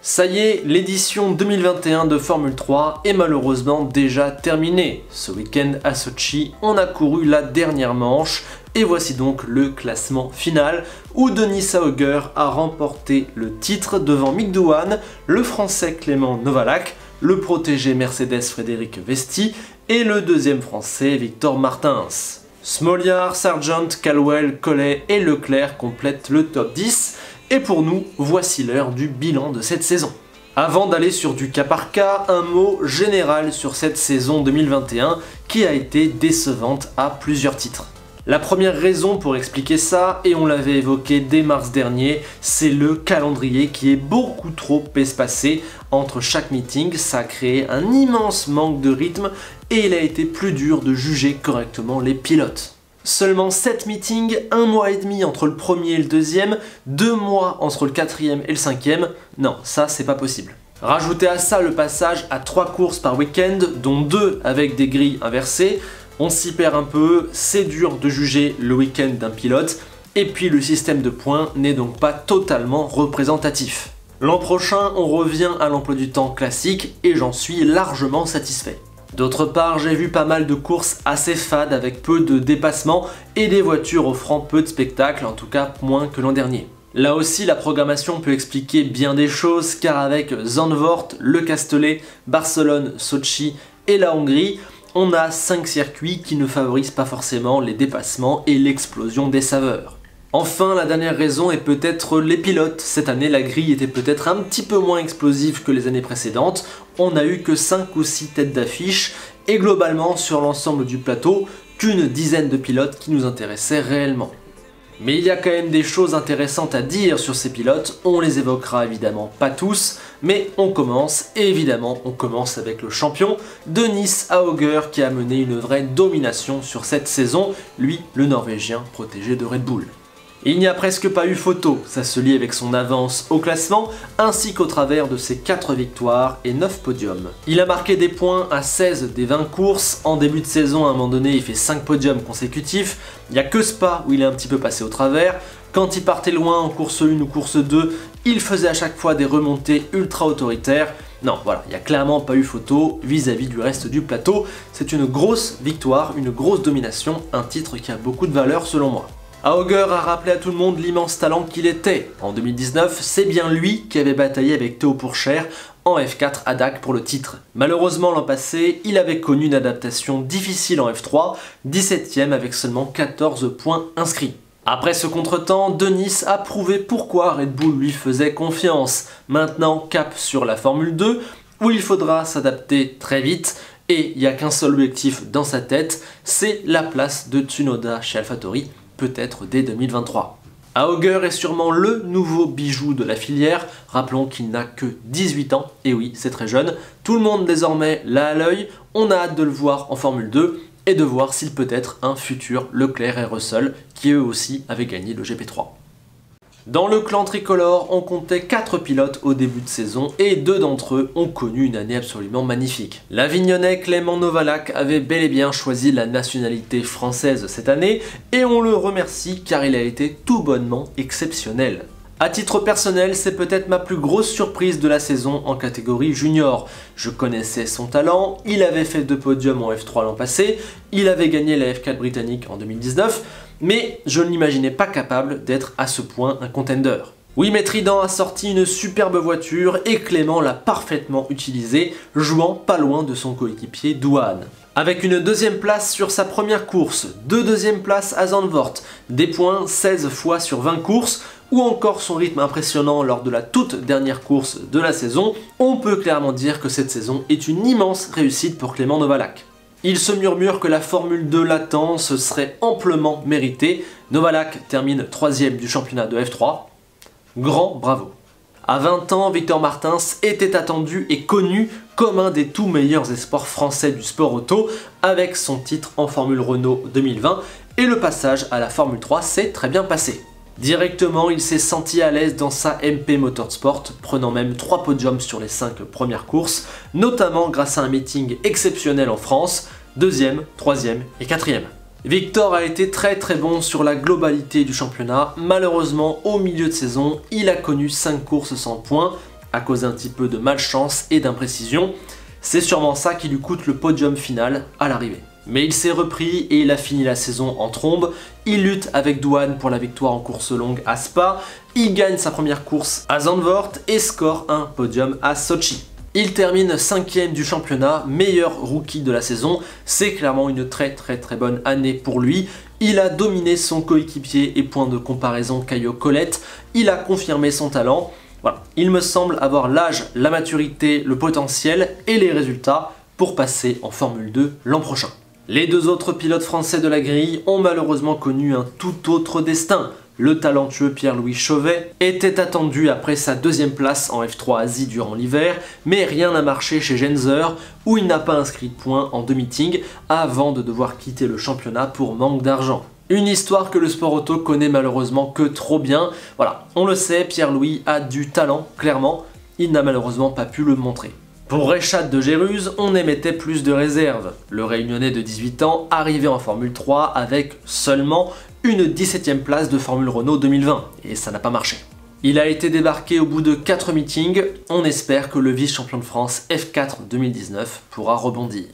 Ça y est, l'édition 2021 de Formule 3 est malheureusement déjà terminée. Ce week-end à Sochi, on a couru la dernière manche et voici donc le classement final où Denis Auger a remporté le titre devant Mick Doohan, le français Clément Novalak, le protégé Mercedes Frédéric Vesti et le deuxième français Victor Martins. Smolyar, Sargent, Caldwell, Collet et Leclerc complètent le top 10. Et pour nous, voici l'heure du bilan de cette saison. Avant d'aller sur du cas par cas, un mot général sur cette saison 2021 qui a été décevante à plusieurs titres. La première raison pour expliquer ça, et on l'avait évoqué dès mars dernier, c'est le calendrier qui est beaucoup trop espacé entre chaque meeting. Ça a créé un immense manque de rythme et il a été plus dur de juger correctement les pilotes. Seulement 7 meetings, 1 mois et demi entre le premier et le deuxième, 2 mois entre le quatrième et le cinquième, non, ça c'est pas possible. Rajoutez à ça le passage à 3 courses par week-end, dont 2 avec des grilles inversées, on s'y perd un peu, c'est dur de juger le week-end d'un pilote, et puis le système de points n'est donc pas totalement représentatif. L'an prochain, on revient à l'emploi du temps classique, et j'en suis largement satisfait. D'autre part, j'ai vu pas mal de courses assez fades avec peu de dépassements et des voitures offrant peu de spectacles, en tout cas moins que l'an dernier. Là aussi, la programmation peut expliquer bien des choses car avec Zandvoort, Le Castellet, Barcelone, Sochi et la Hongrie, on a 5 circuits qui ne favorisent pas forcément les dépassements et l'explosion des saveurs. Enfin, la dernière raison est peut-être les pilotes. Cette année, la grille était peut-être un petit peu moins explosive que les années précédentes. On n'a eu que 5 ou 6 têtes d'affiche et globalement sur l'ensemble du plateau, qu'une dizaine de pilotes qui nous intéressaient réellement. Mais il y a quand même des choses intéressantes à dire sur ces pilotes, on les évoquera évidemment pas tous, mais on commence, et évidemment on commence avec le champion, Denis Auger qui a mené une vraie domination sur cette saison, lui le Norvégien protégé de Red Bull. Il n'y a presque pas eu photo, ça se lie avec son avance au classement, ainsi qu'au travers de ses 4 victoires et 9 podiums. Il a marqué des points à 16 des 20 courses, en début de saison à un moment donné il fait 5 podiums consécutifs, il n'y a que Spa où il est un petit peu passé au travers, quand il partait loin en course 1 ou course 2, il faisait à chaque fois des remontées ultra autoritaires. Non, voilà, il n'y a clairement pas eu photo vis-à-vis du reste du plateau, c'est une grosse victoire, une grosse domination, un titre qui a beaucoup de valeur selon moi. Auger a rappelé à tout le monde l'immense talent qu'il était. En 2019, c'est bien lui qui avait bataillé avec Théo Pourchaire en F4 à Dac pour le titre. Malheureusement l'an passé, il avait connu une adaptation difficile en F3, 17ème avec seulement 14 points inscrits. Après ce contretemps, Denis a prouvé pourquoi Red Bull lui faisait confiance. Maintenant, cap sur la Formule 2, où il faudra s'adapter très vite, et il n'y a qu'un seul objectif dans sa tête, c'est la place de Tsunoda chez AlphaTauri, peut-être dès 2023. Auger est sûrement le nouveau bijou de la filière, rappelons qu'il n'a que 18 ans, et oui, c'est très jeune, tout le monde désormais l'a à l'œil, on a hâte de le voir en Formule 2, et de voir s'il peut être un futur Leclerc et Russell, qui eux aussi avaient gagné le GP3. Dans le clan tricolore, on comptait 4 pilotes au début de saison et 2 d'entre eux ont connu une année absolument magnifique. L'Avignonnais Clément Novalak avait bel et bien choisi la nationalité française cette année et on le remercie car il a été tout bonnement exceptionnel. A titre personnel, c'est peut-être ma plus grosse surprise de la saison en catégorie junior. Je connaissais son talent, il avait fait 2 podiums en F3 l'an passé, il avait gagné la F4 britannique en 2019, mais je ne l'imaginais pas capable d'être à ce point un contender. Oui, mais Trident a sorti une superbe voiture et Clément l'a parfaitement utilisée, jouant pas loin de son coéquipier Doohan. Avec une 2ème place sur sa première course, 2 deuxièmes places à Zandvoort, des points 16 fois sur 20 courses, ou encore son rythme impressionnant lors de la toute dernière course de la saison, on peut clairement dire que cette saison est une immense réussite pour Clément Novalak. Il se murmure que la Formule 2 l'attend, ce serait amplement mérité. Novalak termine 3ème du championnat de F3. Grand bravo. À 20 ans, Victor Martins était attendu et connu comme un des tout meilleurs espoirs français du sport auto, avec son titre en Formule Renault 2020, et le passage à la Formule 3 s'est très bien passé. Directement, il s'est senti à l'aise dans sa MP Motorsport, prenant même 3 podiums sur les 5 premières courses, notamment grâce à un meeting exceptionnel en France, 2ème, 3ème et 4ème. Victor a été très bon sur la globalité du championnat, malheureusement au milieu de saison, il a connu 5 courses sans points, à cause d'un petit peu de malchance et d'imprécision. C'est sûrement ça qui lui coûte le podium final à l'arrivée. Mais il s'est repris et il a fini la saison en trombe. Il lutte avec Douane pour la victoire en course longue à Spa. Il gagne sa première course à Zandvoort et score un podium à Sochi. Il termine 5e du championnat, meilleur rookie de la saison. C'est clairement une très bonne année pour lui. Il a dominé son coéquipier et point de comparaison Caio Collet. Il a confirmé son talent. Voilà. Il me semble avoir l'âge, la maturité, le potentiel et les résultats pour passer en Formule 2 l'an prochain. Les deux autres pilotes français de la grille ont malheureusement connu un tout autre destin. Le talentueux Pierre-Louis Chauvet était attendu après sa deuxième place en F3 Asie durant l'hiver, mais rien n'a marché chez Genzer, où il n'a pas inscrit de points en 2 meetings avant de devoir quitter le championnat pour manque d'argent. Une histoire que le sport auto connaît malheureusement que trop bien. Voilà, on le sait, Pierre-Louis a du talent, clairement, il n'a malheureusement pas pu le montrer. Pour Rachat de Géruse, on émettait plus de réserves. Le Réunionnais de 18 ans arrivait en Formule 3 avec seulement une 17e place de Formule Renault 2020, et ça n'a pas marché. Il a été débarqué au bout de 4 meetings, on espère que le vice-champion de France F4 2019 pourra rebondir.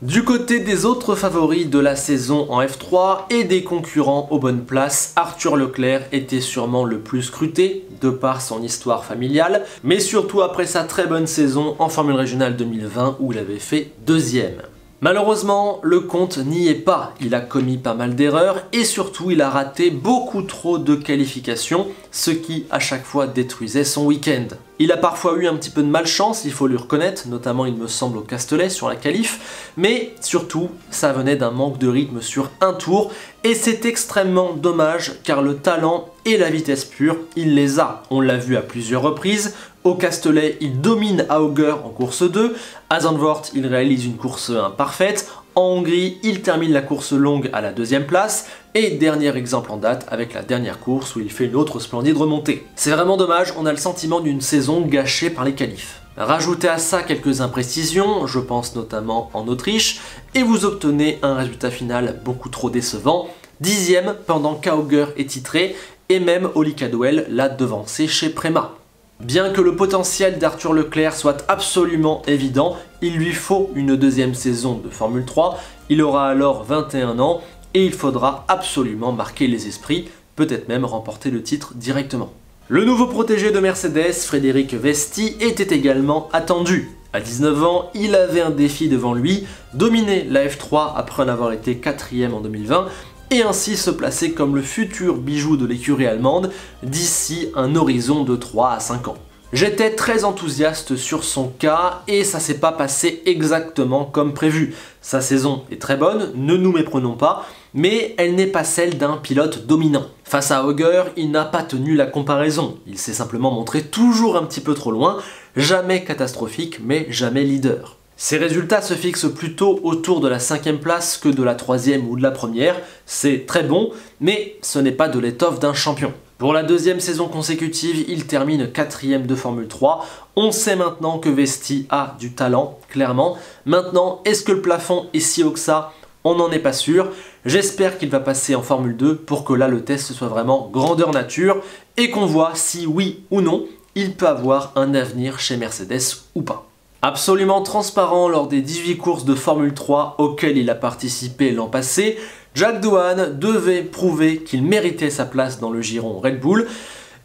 Du côté des autres favoris de la saison en F3 et des concurrents aux bonnes places, Arthur Leclerc était sûrement le plus scruté de par son histoire familiale, mais surtout après sa très bonne saison en Formule Régionale 2020 où il avait fait 2e. Malheureusement, le compte n'y est pas, il a commis pas mal d'erreurs et surtout il a raté beaucoup trop de qualifications, ce qui à chaque fois détruisait son week-end. Il a parfois eu un petit peu de malchance, il faut lui reconnaître, notamment il me semble au Castellet sur la qualif, mais surtout ça venait d'un manque de rythme sur un tour et c'est extrêmement dommage car le talent et la vitesse pure, il les a. On l'a vu à plusieurs reprises. Au Castellet, il domine à Auger en course 2. À Zandvoort, il réalise une course 1 parfaite. En Hongrie, il termine la course longue à la 2e place. Et dernier exemple en date avec la dernière course où il fait une autre splendide remontée. C'est vraiment dommage, on a le sentiment d'une saison gâchée par les qualifs. Rajoutez à ça quelques imprécisions, je pense notamment en Autriche, et vous obtenez un résultat final beaucoup trop décevant. 10e pendant qu'Auger est titré, et même Oli Cadwell l'a devancé chez Prema. Bien que le potentiel d'Arthur Leclerc soit absolument évident, il lui faut une 2e saison de Formule 3, il aura alors 21 ans et il faudra absolument marquer les esprits, peut-être même remporter le titre directement. Le nouveau protégé de Mercedes, Frédéric Vesti, était également attendu. À 19 ans, il avait un défi devant lui, dominer la F3 après en avoir été 4e en 2020, et ainsi se placer comme le futur bijou de l'écurie allemande d'ici un horizon de 3 à 5 ans. J'étais très enthousiaste sur son cas et ça s'est pas passé exactement comme prévu. Sa saison est très bonne, ne nous méprenons pas, mais elle n'est pas celle d'un pilote dominant. Face à Auger, il n'a pas tenu la comparaison, il s'est simplement montré toujours un petit peu trop loin, jamais catastrophique mais jamais leader. Ses résultats se fixent plutôt autour de la 5e place que de la 3e ou de la 1re. C'est très bon, mais ce n'est pas de l'étoffe d'un champion. Pour la 2e saison consécutive, il termine 4e de Formule 3. On sait maintenant que Vesti a du talent, clairement. Maintenant, est-ce que le plafond est si haut que ça ? On n'en est pas sûr. J'espère qu'il va passer en Formule 2 pour que là le test soit vraiment grandeur nature et qu'on voit si oui ou non il peut avoir un avenir chez Mercedes ou pas. Absolument transparent lors des 18 courses de Formule 3 auxquelles il a participé l'an passé, Jack Doohan devait prouver qu'il méritait sa place dans le giron Red Bull,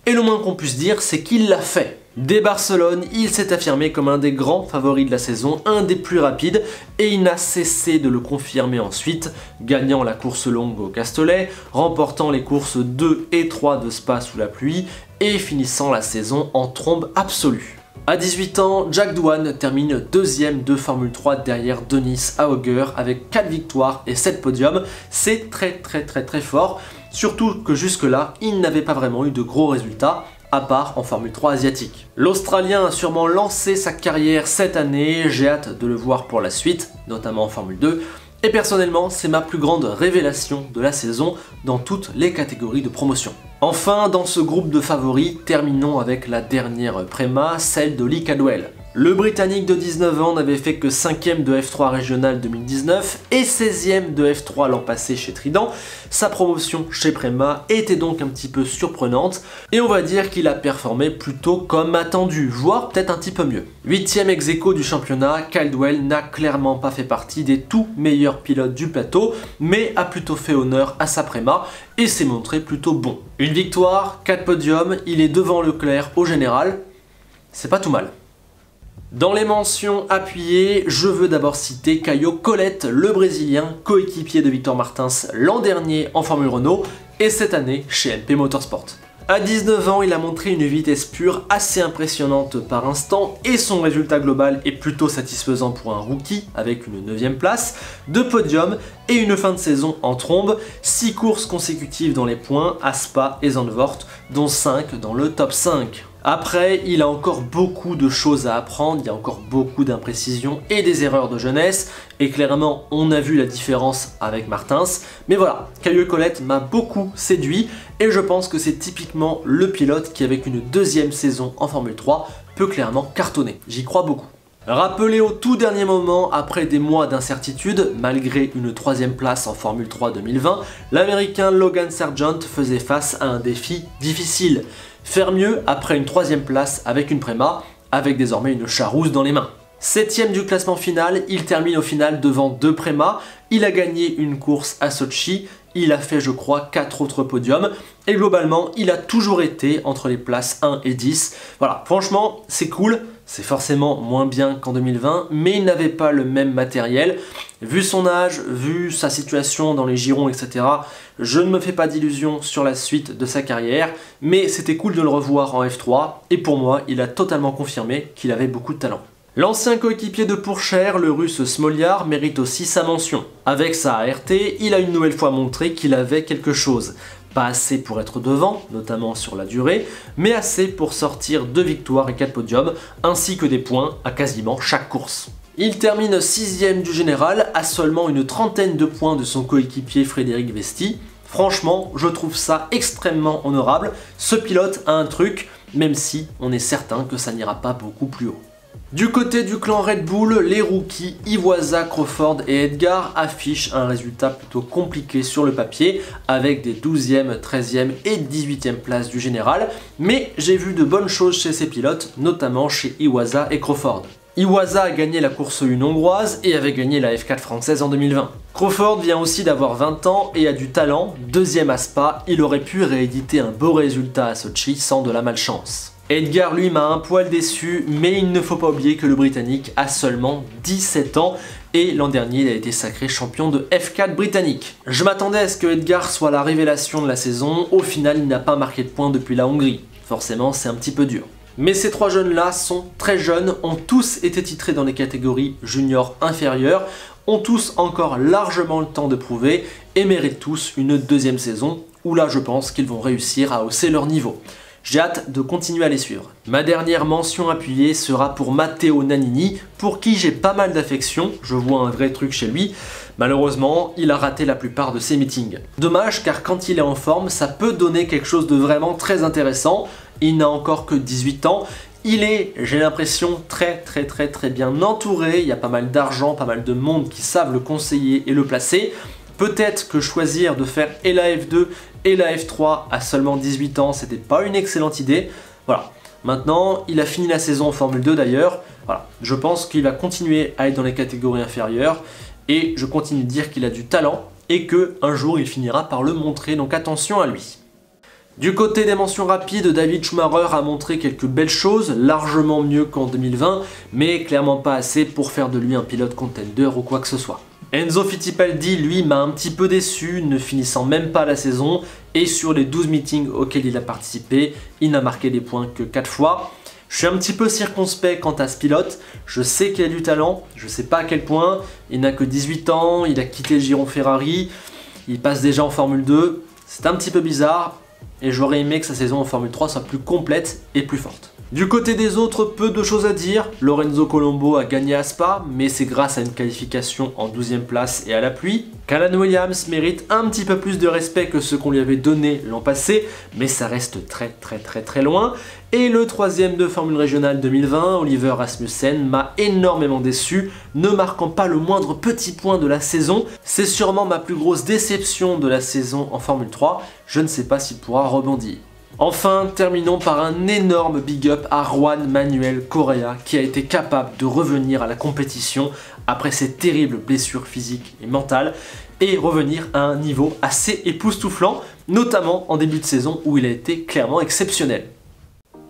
et le moins qu'on puisse dire, c'est qu'il l'a fait. Dès Barcelone, il s'est affirmé comme un des grands favoris de la saison, un des plus rapides, et il n'a cessé de le confirmer ensuite, gagnant la course longue au Castellet, remportant les courses 2 et 3 de Spa sous la pluie, et finissant la saison en trombe absolue. À 18 ans, Jack Doohan termine 2e de Formule 3 derrière Denis Auger avec 4 victoires et 7 podiums. C'est très fort, surtout que jusque-là, il n'avait pas vraiment eu de gros résultats, à part en Formule 3 asiatique. L'Australien a sûrement lancé sa carrière cette année, j'ai hâte de le voir pour la suite, notamment en Formule 2, et personnellement, c'est ma plus grande révélation de la saison dans toutes les catégories de promotion. Enfin, dans ce groupe de favoris, terminons avec la dernière préma, celle de Lee Cadwell. Le Britannique de 19 ans n'avait fait que 5ème de F3 régional 2019 et 16ème de F3 l'an passé chez Trident. Sa promotion chez Prema était donc un petit peu surprenante et on va dire qu'il a performé plutôt comme attendu, voire peut-être un petit peu mieux. 8ème ex-aequo du championnat, Caldwell n'a clairement pas fait partie des tout meilleurs pilotes du plateau, mais a plutôt fait honneur à sa Prema et s'est montré plutôt bon. Une victoire, 4 podiums, il est devant Leclerc au général, c'est pas tout mal. Dans les mentions appuyées, je veux d'abord citer Caio Collet, le Brésilien, coéquipier de Victor Martins l'an dernier en Formule Renault et cette année chez MP Motorsport. À 19 ans, il a montré une vitesse pure assez impressionnante par instant et son résultat global est plutôt satisfaisant pour un rookie avec une 9ème place, 2 podiums et une fin de saison en trombe, 6 courses consécutives dans les points à Spa et Zandvoort, dont 5 dans le top 5. Après, il a encore beaucoup de choses à apprendre, il y a encore beaucoup d'imprécisions et des erreurs de jeunesse, et clairement on a vu la différence avec Martins, mais voilà, Caio Collet m'a beaucoup séduit, et je pense que c'est typiquement le pilote qui avec une 2ème saison en Formule 3 peut clairement cartonner, j'y crois beaucoup. Rappelé au tout dernier moment, après des mois d'incertitude, malgré une 3ème place en Formule 3 2020, l'américain Logan Sargent faisait face à un défi difficile. Faire mieux après une 3ème place avec une Prema, avec désormais une Charouz dans les mains. 7ème du classement final, il termine au final devant 2 Prema, il a gagné une course à Sochi, il a fait je crois 4 autres podiums, et globalement il a toujours été entre les places 1 et 10. Voilà, franchement c'est cool, c'est forcément moins bien qu'en 2020, mais il n'avait pas le même matériel. Vu son âge, vu sa situation dans les girons, etc., je ne me fais pas d'illusions sur la suite de sa carrière, mais c'était cool de le revoir en F3, et pour moi, il a totalement confirmé qu'il avait beaucoup de talent. L'ancien coéquipier de Pourchaire, le russe Smolyar, mérite aussi sa mention. Avec sa ART, il a une nouvelle fois montré qu'il avait quelque chose. Pas assez pour être devant, notamment sur la durée, mais assez pour sortir 2 victoires et 4 podiums, ainsi que des points à quasiment chaque course. Il termine 6ème du général, à seulement une 30aine de points de son coéquipier Frédéric Vesti. Franchement, je trouve ça extrêmement honorable. Ce pilote a un truc, même si on est certain que ça n'ira pas beaucoup plus haut. Du côté du clan Red Bull, les rookies Iwasa, Crawford et Edgar affichent un résultat plutôt compliqué sur le papier avec des 12e, 13e et 18e places du général, mais j'ai vu de bonnes choses chez ces pilotes, notamment chez Iwasa et Crawford. Iwasa a gagné la course 1 hongroise et avait gagné la F4 française en 2020. Crawford vient aussi d'avoir 20 ans et a du talent, 2ème à Spa, il aurait pu rééditer un beau résultat à Sochi sans de la malchance. Edgar lui m'a un poil déçu, mais il ne faut pas oublier que le Britannique a seulement 17 ans et l'an dernier il a été sacré champion de F4 britannique. Je m'attendais à ce que Edgar soit la révélation de la saison, au final il n'a pas marqué de points depuis la Hongrie. Forcément c'est un petit peu dur. Mais ces 3 jeunes-là sont très jeunes, ont tous été titrés dans les catégories juniors inférieures, ont tous encore largement le temps de prouver et méritent tous une 2ème saison où là je pense qu'ils vont réussir à hausser leur niveau. J'ai hâte de continuer à les suivre. Ma dernière mention appuyée sera pour Matteo Nannini, pour qui j'ai pas mal d'affection, je vois un vrai truc chez lui. Malheureusement, il a raté la plupart de ses meetings. Dommage car quand il est en forme, ça peut donner quelque chose de vraiment très intéressant. Il n'a encore que 18 ans. Il est, j'ai l'impression, très bien entouré. Il y a pas mal d'argent, pas mal de monde qui savent le conseiller et le placer. Peut-être que choisir de faire et la F2 et la F3 à seulement 18 ans, c'était pas une excellente idée. Voilà. Maintenant, il a fini la saison en Formule 2 d'ailleurs. Voilà. Je pense qu'il va continuer à être dans les catégories inférieures et je continue de dire qu'il a du talent et que un jour il finira par le montrer. Donc attention à lui. Du côté des mentions rapides, David Schumacher a montré quelques belles choses, largement mieux qu'en 2020, mais clairement pas assez pour faire de lui un pilote contender ou quoi que ce soit. Enzo Fittipaldi, lui, m'a un petit peu déçu, ne finissant même pas la saison, et sur les 12 meetings auxquels il a participé, il n'a marqué des points que 4 fois. Je suis un petit peu circonspect quant à ce pilote, je sais qu'il a du talent, je sais pas à quel point, il n'a que 18 ans, il a quitté le giron Ferrari, il passe déjà en Formule 2, c'est un petit peu bizarre, et j'aurais aimé que sa saison en Formule 3 soit plus complète et plus forte. Du côté des autres, peu de choses à dire. Lorenzo Colombo a gagné à Spa, mais c'est grâce à une qualification en 12e place et à la pluie. Callan Williams mérite un petit peu plus de respect que ce qu'on lui avait donné l'an passé, mais ça reste très loin. Et le 3e de Formule Régionale 2020, Oliver Rasmussen, m'a énormément déçu, ne marquant pas le moindre petit point de la saison. C'est sûrement ma plus grosse déception de la saison en Formule 3, je ne sais pas s'il pourra rebondir. Enfin, terminons par un énorme big up à Juan Manuel Correa qui a été capable de revenir à la compétition après ses terribles blessures physiques et mentales et revenir à un niveau assez époustouflant, notamment en début de saison où il a été clairement exceptionnel.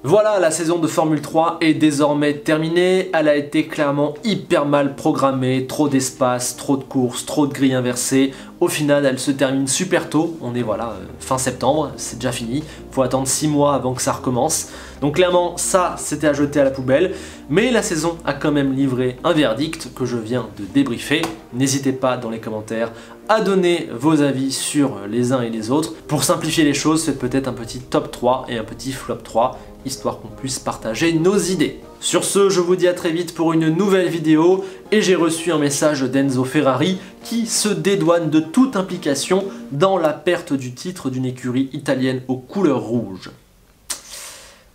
Voilà, la saison de Formule 3 est désormais terminée, elle a été clairement hyper mal programmée, trop d'espace, trop de courses, trop de grilles inversées. Au final, elle se termine super tôt, on est voilà, fin septembre, c'est déjà fini, faut attendre 6 mois avant que ça recommence. Donc clairement, ça, c'était à jeter à la poubelle, mais la saison a quand même livré un verdict que je viens de débriefer. N'hésitez pas dans les commentaires à donner vos avis sur les uns et les autres. Pour simplifier les choses, faites peut-être un petit top 3 et un petit flop 3, histoire qu'on puisse partager nos idées. Sur ce, je vous dis à très vite pour une nouvelle vidéo, et j'ai reçu un message d'Enzo Ferrari qui se dédouane de toute implication dans la perte du titre d'une écurie italienne aux couleurs rouges.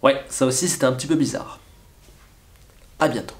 Ouais, ça aussi c'était un petit peu bizarre. À bientôt.